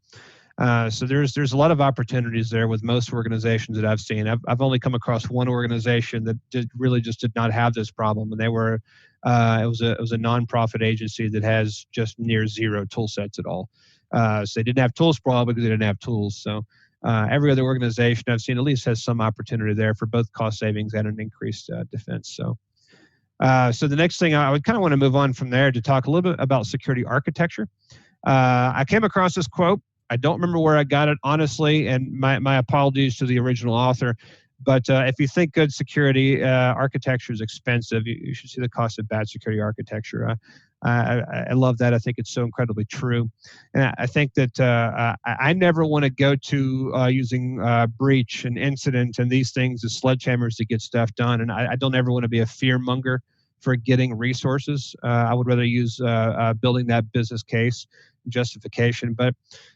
So there's a lot of opportunities there with most organizations that I've seen. I've only come across one organization that really just did not have this problem, and they were it was a nonprofit agency that has just near 0 tool sets at all. So they didn't have tool sprawl because they didn't have tools. So every other organization I've seen at least has some opportunity there for both cost savings and an increased defense. So the next thing I would kind of want to move on from there to talk a little bit about security architecture. I came across this quote. I don't remember where I got it, honestly, and my apologies to the original author. But if you think good security architecture is expensive, you should see the cost of bad security architecture. I love that. I think it's so incredibly true. And I think that I never want to go to using breach and incident and these things as sledgehammers to get stuff done. And I don't ever want to be a fear monger for getting resources. I would rather use building that business case justification, but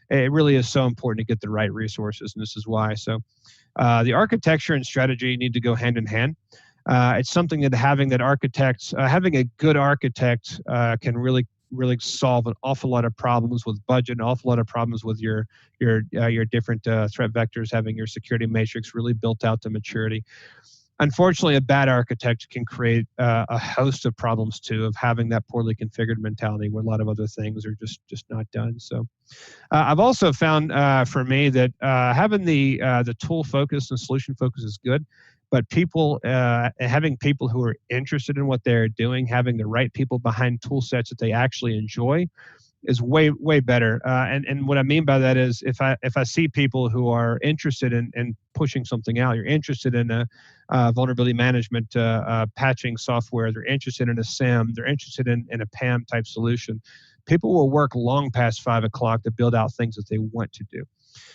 it really is so important to get the right resources, and this is why. So the architecture and strategy need to go hand in hand. It's something that having a good architect can really solve an awful lot of problems with budget, an awful lot of problems with your different threat vectors, having your security matrix really built out to maturity. Unfortunately, a bad architect can create a host of problems too, of having that poorly configured mentality where a lot of other things are just not done. So I've also found for me that having the tool focus and solution focus is good, but having people who are interested in what they're doing, having the right people behind tool sets that they actually enjoy, is way better. And what I mean by that is if I see people who are interested in pushing something out, you're interested in a vulnerability management patching software, they're interested in a SIEM, they're interested in a PAM type solution. People will work long past 5 o'clock to build out things that they want to do.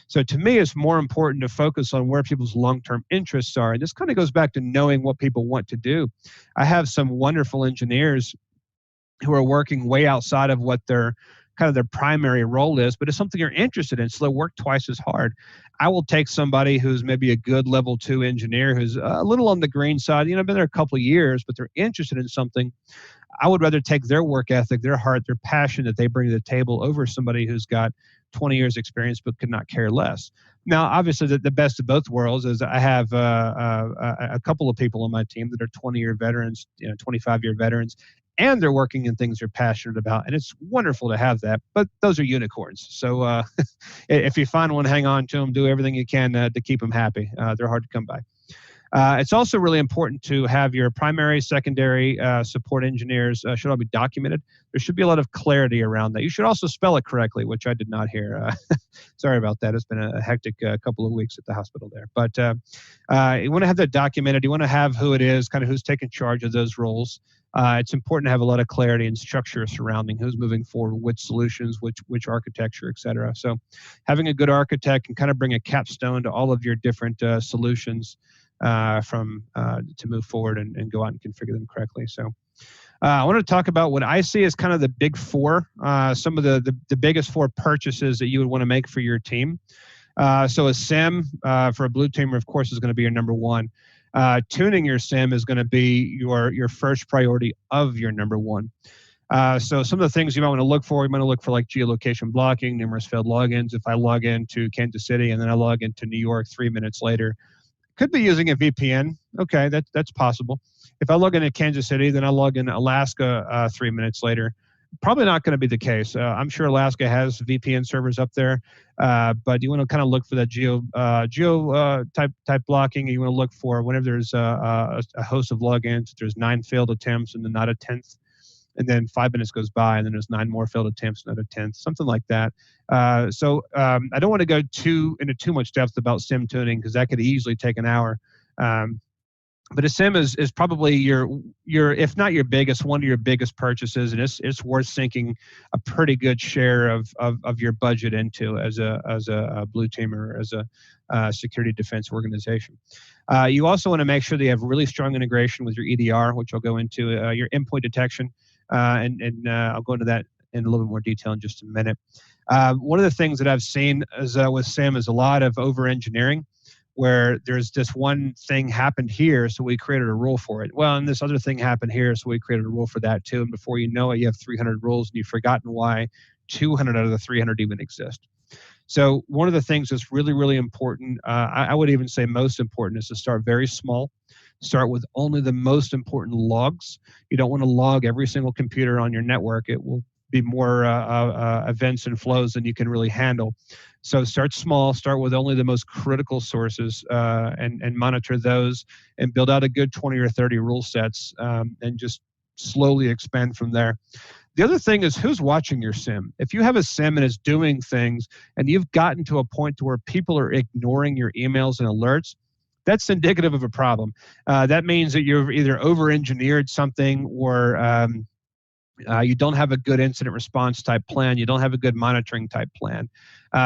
So to me, it's more important to focus on where people's long-term interests are. And this kind of goes back to knowing what people want to do. I have some wonderful engineers who are working way outside of what their primary role is, but it's something you're interested in, so they'll work twice as hard. I will take somebody who's maybe a good level 2 engineer who's a little on the green side, been there a couple of years, but they're interested in something. I would rather take their work ethic, their heart, their passion that they bring to the table over somebody who's got 20 years experience but could not care less. Now, obviously, the best of both worlds is I have a couple of people on my team that are 20-year veterans, 25-year veterans, and they're working in things they're passionate about. And it's wonderful to have that, but those are unicorns. So if you find one, hang on to them, do everything you can to keep them happy. They're hard to come by. It's also really important to have your primary, secondary support engineers should all be documented. There should be a lot of clarity around that. You should also spell it correctly, which I did not hear. Sorry about that. It's been a hectic couple of weeks at the hospital there. But you want to have that documented. You want to have who it is, kind of who's taking charge of those roles. It's important to have a lot of clarity and structure surrounding who's moving forward, which solutions, which architecture, et cetera. So having a good architect can kind of bring a capstone to all of your different solutions to move forward and go out and configure them correctly. So I want to talk about what I see as kind of the big four, some of the biggest four purchases that you would want to make for your team. So a SIEM for a blue teamer, of course, is going to be your number one. Tuning your SIEM is going to be your first priority of your number one. So some of the things you might want to look for, you might want to look for like geolocation blocking, numerous failed logins. If I log into Kansas City and then I log into New York 3 minutes later, could be using a VPN. Okay, that's possible. If I log into Kansas City, then I log in Alaska 3 minutes later. Probably not going to be the case. I'm sure Alaska has VPN servers up there, but you want to kind of look for that geo type blocking. You want to look for whenever there's a host of logins, there's 9 failed attempts and then not a 10th. And then 5 minutes goes by, and then there's 9 more failed attempts, not a 10th, something like that. So I don't want to go into too much depth about SIEM tuning because that could easily take an hour. But a SIEM is probably your if not your biggest, one of your biggest purchases, and it's worth sinking a pretty good share of your budget into as a blue teamer, as a security defense organization. You also want to make sure that you have really strong integration with your EDR, which I'll go into, your endpoint detection. And I'll go into that in a little bit more detail in just a minute. One of the things that I've seen is, with SIEM is a lot of over-engineering, where there's this one thing happened here, so we created a rule for it. Well, and this other thing happened here, so we created a rule for that too. And before you know it, you have 300 rules, and you've forgotten why 200 out of the 300 even exist. So one of the things that's really, really important, I would even say most important, is to start very small. Start with only the most important logs. You don't want to log every single computer on your network. It will be more events and flows than you can really handle. So start small, start with only the most critical sources and monitor those and build out a good 20 or 30 rule sets and just slowly expand from there. The other thing is who's watching your SIEM. If you have a SIEM and it's doing things and you've gotten to a point to where people are ignoring your emails and alerts, that's indicative of a problem. That means that you've either over-engineered something or you don't have a good incident response type plan. You don't have a good monitoring type plan.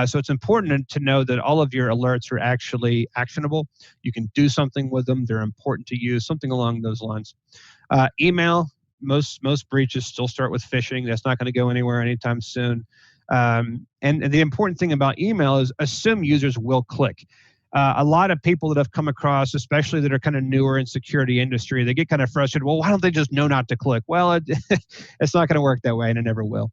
So it's important to know that all of your alerts are actually actionable. You can do something with them. They're important to use, something along those lines. Email, most breaches still start with phishing. That's not going to go anywhere anytime soon. And the important thing about email is assume users will click. A lot of people that I've come across, especially that are kind of newer in security industry, they get kind of frustrated. Well, why don't they just know not to click? Well, it's not going to work that way, and it never will.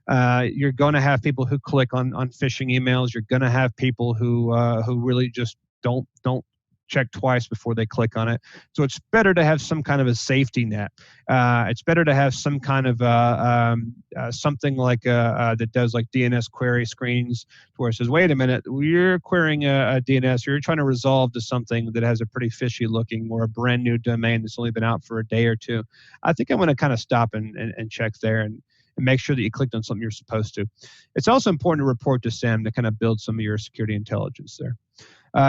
You're going to have people who click on phishing emails. You're going to have people who really just don't check twice before they click on it. So it's better to have some kind of a safety net. It's better to have some kind of something like that does like DNS query screens, where it says, wait a minute, you're querying a DNS, you're trying to resolve to something that has a pretty fishy looking or a brand new domain that's only been out for a day or two. I think I'm going to kind of stop and check there and make sure that you clicked on something you're supposed to. It's also important to report to SIEM to kind of build some of your security intelligence there.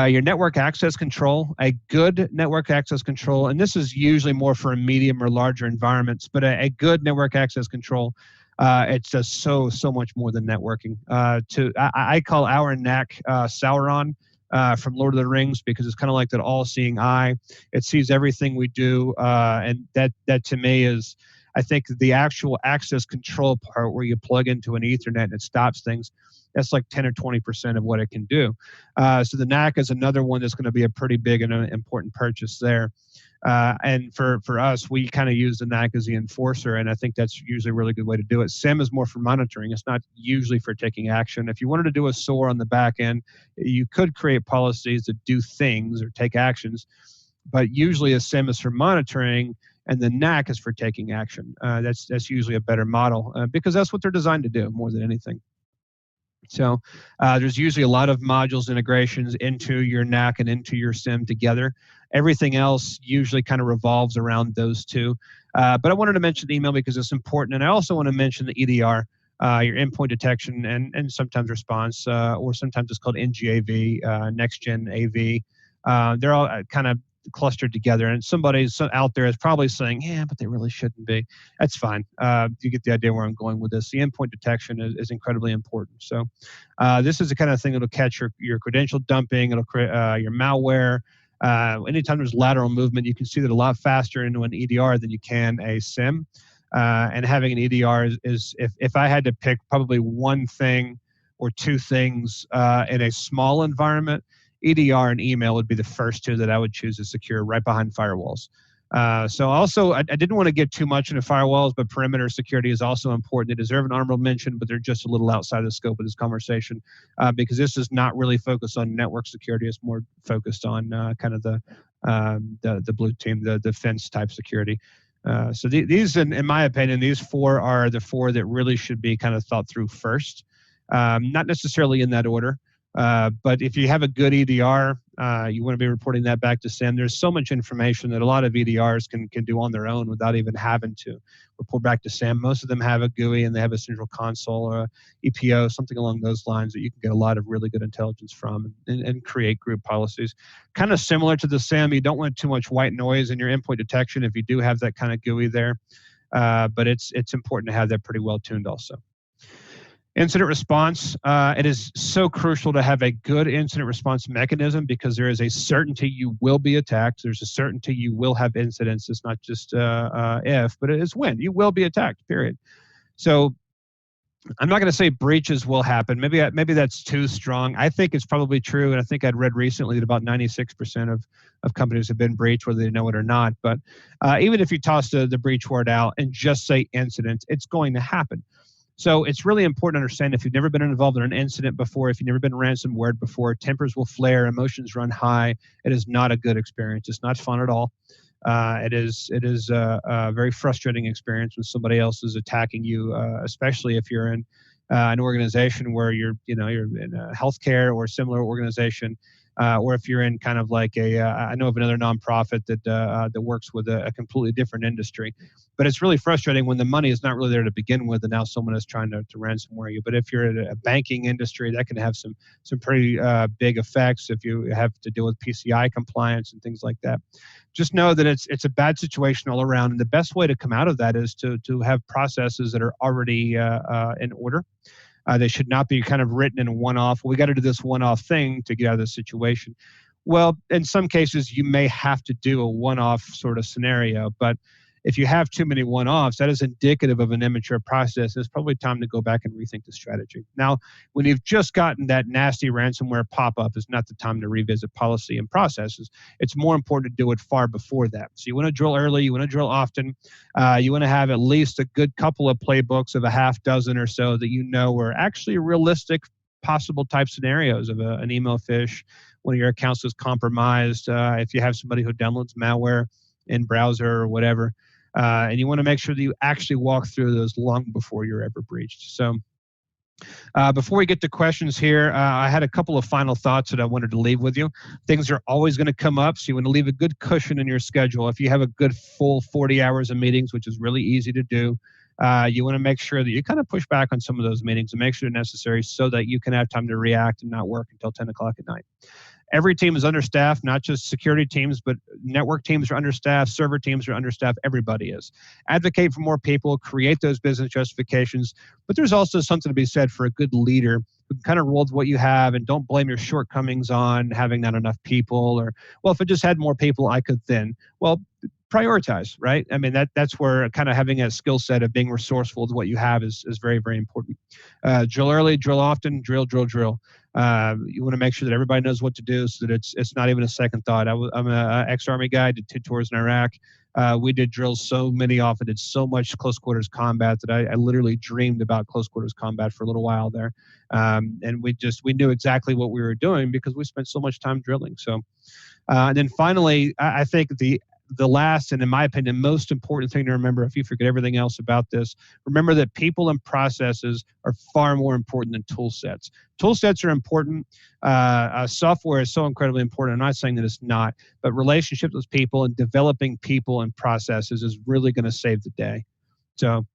Your network access control, a good network access control, and this is usually more for medium or larger environments, but a good network access control, it's just so much more than networking. I call our NAC Sauron from Lord of the Rings, because it's kind of like that all-seeing eye. It sees everything we do, and that to me is, I think, the actual access control part where you plug into an Ethernet and it stops things. That's like 10 or 20% of what it can do. So the NAC is another one that's going to be a pretty big and important purchase there. And for us, we kind of use the NAC as the enforcer, and I think that's usually a really good way to do it. SIEM is more for monitoring. It's not usually for taking action. If you wanted to do a SOAR on the back end, you could create policies that do things or take actions, but usually a SIEM is for monitoring, and the NAC is for taking action. That's usually a better model because that's what they're designed to do more than anything. So there's usually a lot of modules integrations into your NAC and into your SIEM together. Everything else usually kind of revolves around those two. But I wanted to mention email because it's important. And I also want to mention the EDR, your endpoint detection and sometimes response, or sometimes it's called NGAV, Next Gen AV. They're all kind of clustered together, and somebody out there is probably saying, yeah, but they really shouldn't be. That's fine. You get the idea where I'm going with this. The endpoint detection is incredibly important. So this is the kind of thing that'll catch your credential dumping, it'll create your malware. Anytime there's lateral movement, you can see that a lot faster into an EDR than you can a SIEM. And having an EDR is if I had to pick probably one thing or two things in a small environment, EDR and email would be the first two that I would choose to secure right behind firewalls. So also, I didn't want to get too much into firewalls, but perimeter security is also important. They deserve an honorable mention, but they're just a little outside the scope of this conversation because this is not really focused on network security. It's more focused on kind of the blue team, the defense type security. So these, in my opinion, these four are the four that really should be kind of thought through first. Not necessarily in that order. But if you have a good EDR, you want to be reporting that back to SIEM. There's so much information that a lot of EDRs can do on their own without even having to report back to SIEM. Most of them have a GUI and they have a central console or a EPO, something along those lines that you can get a lot of really good intelligence from and create group policies. Kind of similar to the SIEM, you don't want too much white noise in your endpoint detection if you do have that kind of GUI there. But it's important to have that pretty well tuned also. Incident response, it is so crucial to have a good incident response mechanism because there is a certainty you will be attacked. There's a certainty you will have incidents. It's not just if, but it is when. You will be attacked, period. So I'm not going to say breaches will happen. Maybe that's too strong. I think it's probably true, and I think I'd read recently that about 96% of companies have been breached, whether they know it or not. But even if you toss the breach word out and just say incident, it's going to happen. So it's really important to understand if you've never been involved in an incident before, if you've never been ransomware before, tempers will flare, emotions run high. It is not a good experience. It's not fun at all. It is a very frustrating experience when somebody else is attacking you, especially if you're in an organization where you're in a healthcare or similar organization, or if you're in kind of like I know of another nonprofit that works with a completely different industry. But it's really frustrating when the money is not really there to begin with, and now someone is trying to ransomware you. But if you're in a banking industry, that can have some pretty big effects if you have to deal with PCI compliance and things like that. Just know that it's a bad situation all around, and the best way to come out of that is to have processes that are already in order. They should not be kind of written in a one-off. We got to do this one-off thing to get out of this situation. Well, in some cases, you may have to do a one-off sort of scenario, but if you have too many one-offs, that is indicative of an immature process. It's probably time to go back and rethink the strategy. Now, when you've just gotten that nasty ransomware pop-up, is not the time to revisit policy and processes. It's more important to do it far before that. So you want to drill early, you want to drill often, you want to have at least a good couple of playbooks of a half dozen or so that you know are actually realistic possible type scenarios of an email phish one of your accounts was compromised, if you have somebody who downloads malware in browser or whatever, and you want to make sure that you actually walk through those long before you're ever breached. So before we get to questions here, I had a couple of final thoughts that I wanted to leave with you. Things are always going to come up, so you want to leave a good cushion in your schedule. If you have a good full 40 hours of meetings, which is really easy to do, you want to make sure that you kind of push back on some of those meetings and make sure they're necessary so that you can have time to react and not work until 10 o'clock at night. Every team is understaffed, not just security teams, but network teams are understaffed, server teams are understaffed, everybody is. Advocate for more people, create those business justifications, but there's also something to be said for a good leader who can kind of roll with what you have and don't blame your shortcomings on having not enough people or, well, if I just had more people, I could then. Well, prioritize, right? I mean, that's where kind of having a skill set of being resourceful with what you have is very, very important. Drill early, drill often, drill. You want to make sure that everybody knows what to do so that it's not even a second thought. I'm an ex-Army guy, did 2 tours in Iraq. We did drills so many often, did so much close quarters combat that I literally dreamed about close quarters combat for a little while there. And we knew exactly what we were doing because we spent so much time drilling. So, and then finally, I think the last and, in my opinion, most important thing to remember, if you forget everything else about this, remember that people and processes are far more important than tool sets. Tool sets are important. Software is so incredibly important. I'm not saying that it's not, but relationships with people and developing people and processes is really going to save the day. So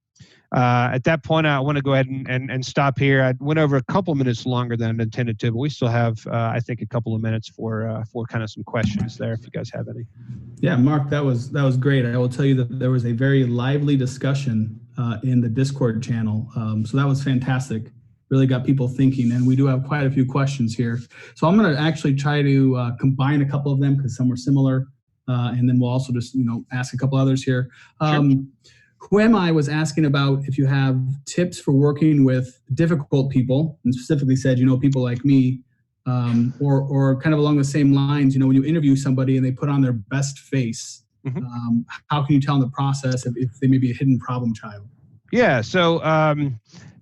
at that point, I want to go ahead and stop here. I went over a couple minutes longer than I intended to, but we still have, I think, a couple of minutes for kind of some questions there, if you guys have any. Yeah, Mark, that was great. I will tell you that there was a very lively discussion in the Discord channel. So that was fantastic. Really got people thinking, and we do have quite a few questions here. So I'm going to actually try to combine a couple of them because some were similar, and then we'll also just ask a couple others here. Sure. Who am I was asking about if you have tips for working with difficult people, and specifically said, people like me, or kind of along the same lines, when you interview somebody and they put on their best face, how can you tell in the process if they may be a hidden problem child? Yeah, so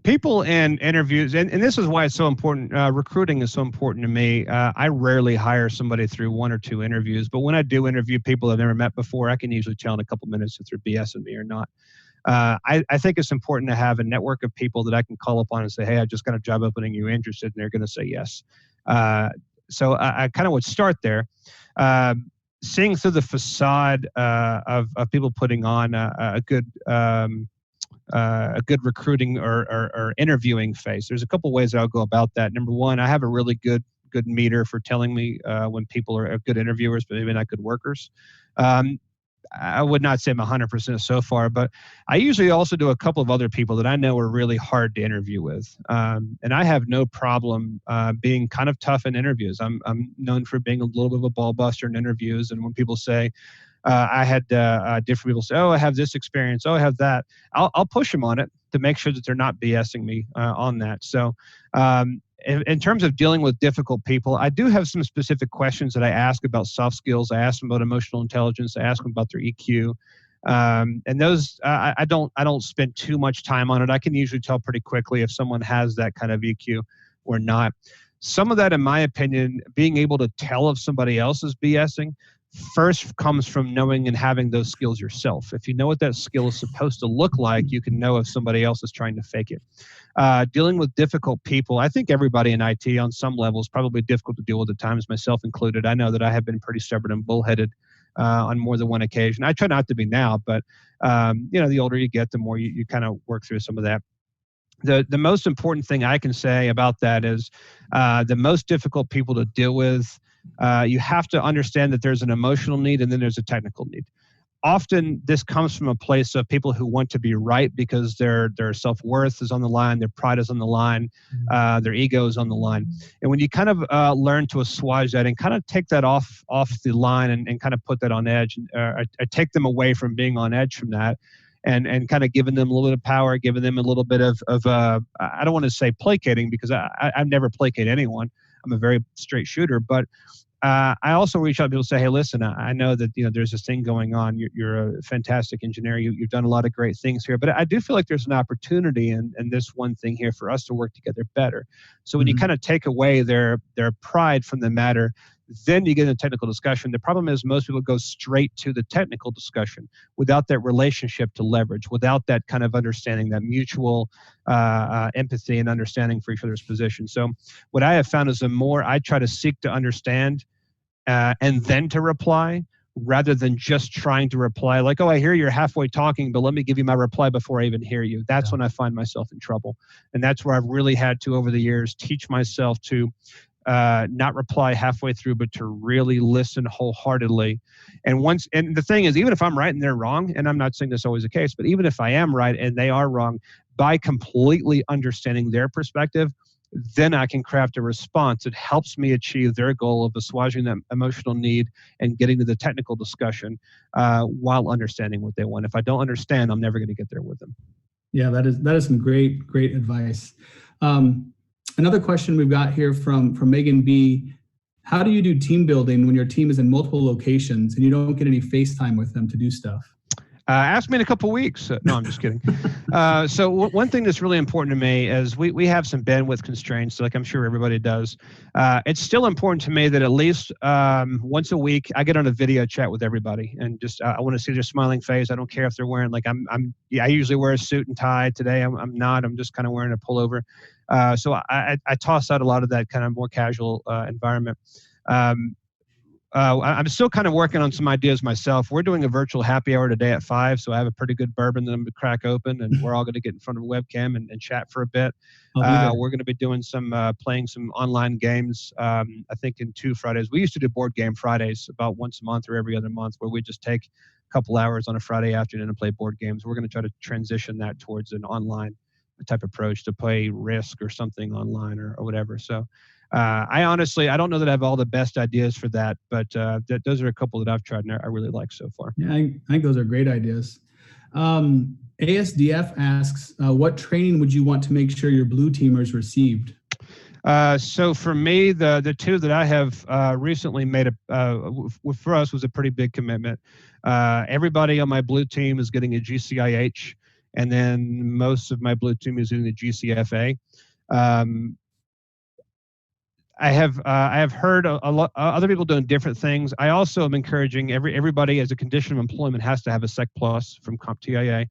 people in interviews, and this is why it's so important, recruiting is so important to me. I rarely hire somebody through 1 or 2 interviews, but when I do interview people I've never met before, I can usually tell in a couple minutes if they're BSing me or not. I think it's important to have a network of people that I can call upon and say, hey, I just got a job opening, you interested? And they're going to say yes. So I kind of would start there. Seeing through the facade of people putting on a good recruiting or interviewing face. There's a couple ways I'll go about that. Number one, I have a really good meter for telling me when people are good interviewers, but maybe not good workers. I would not say I'm 100% so far, but I usually also do a couple of other people that I know are really hard to interview with. And I have no problem being kind of tough in interviews. I'm known for being a little bit of a ball buster in interviews. And when people say, I had different people say, oh, I have this experience. Oh, I have that. I'll push them on it to make sure that they're not BSing me on that. So in terms of dealing with difficult people, I do have some specific questions that I ask about soft skills. I ask them about emotional intelligence. I ask them about their EQ. And those, I don't spend too much time on it. I can usually tell pretty quickly if someone has that kind of EQ or not. Some of that, in my opinion, being able to tell if somebody else is BSing, first comes from knowing and having those skills yourself. If you know what that skill is supposed to look like, you can know if somebody else is trying to fake it. Dealing with difficult people, I think everybody in IT on some level is probably difficult to deal with at times, myself included. I know that I have been pretty stubborn and bullheaded on more than one occasion. I try not to be now, but the older you get, the more you kind of work through some of that. The most important thing I can say about that is the most difficult people to deal with, you have to understand that there's an emotional need and then there's a technical need. Often this comes from a place of people who want to be right because their self-worth is on the line, their pride is on the line, their ego is on the line. And when you kind of learn to assuage that and kind of take that off the line and kind of put that on edge, I take them away from being on edge from that, and kind of giving them a little bit of power, giving them a little bit of I don't want to say placating because I've never placated anyone. I'm a very straight shooter, but I also reach out to people and say, hey, listen, I know that there's this thing going on. You're a fantastic engineer. You've done a lot of great things here, but I do feel like there's an opportunity in this one thing here for us to work together better. So when you kind of take away their pride from the matter, Then you get into technical discussion. The problem is most people go straight to the technical discussion without that relationship to leverage, without that kind of understanding, that mutual empathy and understanding for each other's position. So what I have found is the more I try to seek to understand and then to reply, rather than just trying to reply like, oh, I hear you're halfway talking, but let me give you my reply before I even hear you. That's when I find myself in trouble. And that's where I've really had to, over the years, teach myself to not reply halfway through, but to really listen wholeheartedly. And the thing is, even if I'm right and they're wrong, and I'm not saying this is always the case, but even if I am right and they are wrong, by completely understanding their perspective, then I can craft a response that helps me achieve their goal of assuaging that emotional need and getting to the technical discussion while understanding what they want. If I don't understand, I'm never going to get there with them. Yeah, that is some great advice. Another question we've got here from Megan B. How do you do team building when your team is in multiple locations and you don't get any FaceTime with them to do stuff? Ask me in a couple of weeks. No, I'm just kidding. So one thing that's really important to me is we have some bandwidth constraints, like I'm sure everybody does. It's still important to me that at least once a week I get on a video chat with everybody, and just I want to see their smiling face. I don't care if they're wearing I usually wear a suit and tie. Today I'm not. I'm just kind of wearing a pullover. So I toss out a lot of that kind of more casual environment. I'm still kind of working on some ideas myself. We're doing a virtual happy hour today at 5, so I have a pretty good bourbon that I'm going to crack open, and we're all going to get in front of a webcam and chat for a bit. We're going to be doing playing some online games, I think in 2 Fridays. We used to do board game Fridays about once a month or every other month, where we just take a couple hours on a Friday afternoon and play board games. We're going to try to transition that towards an online type approach to play Risk or something online or whatever. So I don't know that I have all the best ideas for that, but those are a couple that I've tried and I really like so far. Yeah, I think those are great ideas. ASDF asks, what training would you want to make sure your blue teamers received? So for me, the 2 that I have recently made for us was a pretty big commitment. Everybody on my blue team is getting a GCIH, and then most of my blue team is doing the GCFA. I have heard a lot other people doing different things. I also am encouraging everybody as a condition of employment has to have a Sec Plus from CompTIA.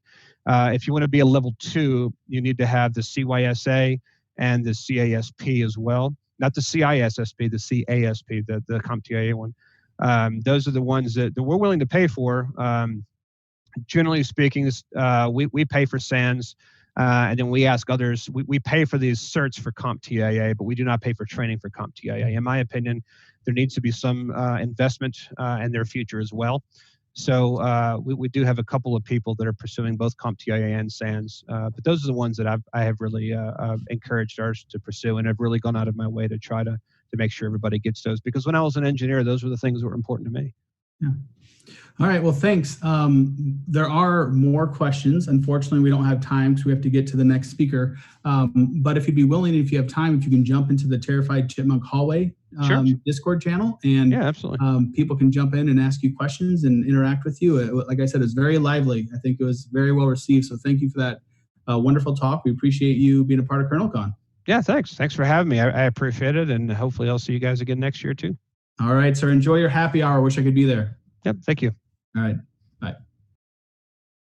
If you want to be a level 2, you need to have the CYSA and the CASP as well. Not the CISSP, the CASP, the CompTIA one. Those are the ones that we're willing to pay for. Generally speaking, we pay for SANS. And then we ask others, we pay for these certs for CompTIA, but we do not pay for training for CompTIA. In my opinion, there needs to be some investment in their future as well. So we do have a couple of people that are pursuing both CompTIA and SANS, but those are the ones that I have really encouraged ours to pursue, and have really gone out of my way to try to make sure everybody gets those. Because when I was an engineer, those were the things that were important to me. Yeah. All right. Well, thanks. There are more questions. Unfortunately, we don't have time, so we have to get to the next speaker. But if you'd be willing, if you have time, if you can jump into the Terrified Chipmunk Hallway Discord channel, and yeah, absolutely. People can jump in and ask you questions and interact with you. Like I said, it's very lively. I think it was very well received. So thank you for that wonderful talk. We appreciate you being a part of KernelCon. Yeah, thanks. Thanks for having me. I appreciate it, and hopefully I'll see you guys again next year too. All right, sir. Enjoy your happy hour. Wish I could be there. Yep. Thank you. All right.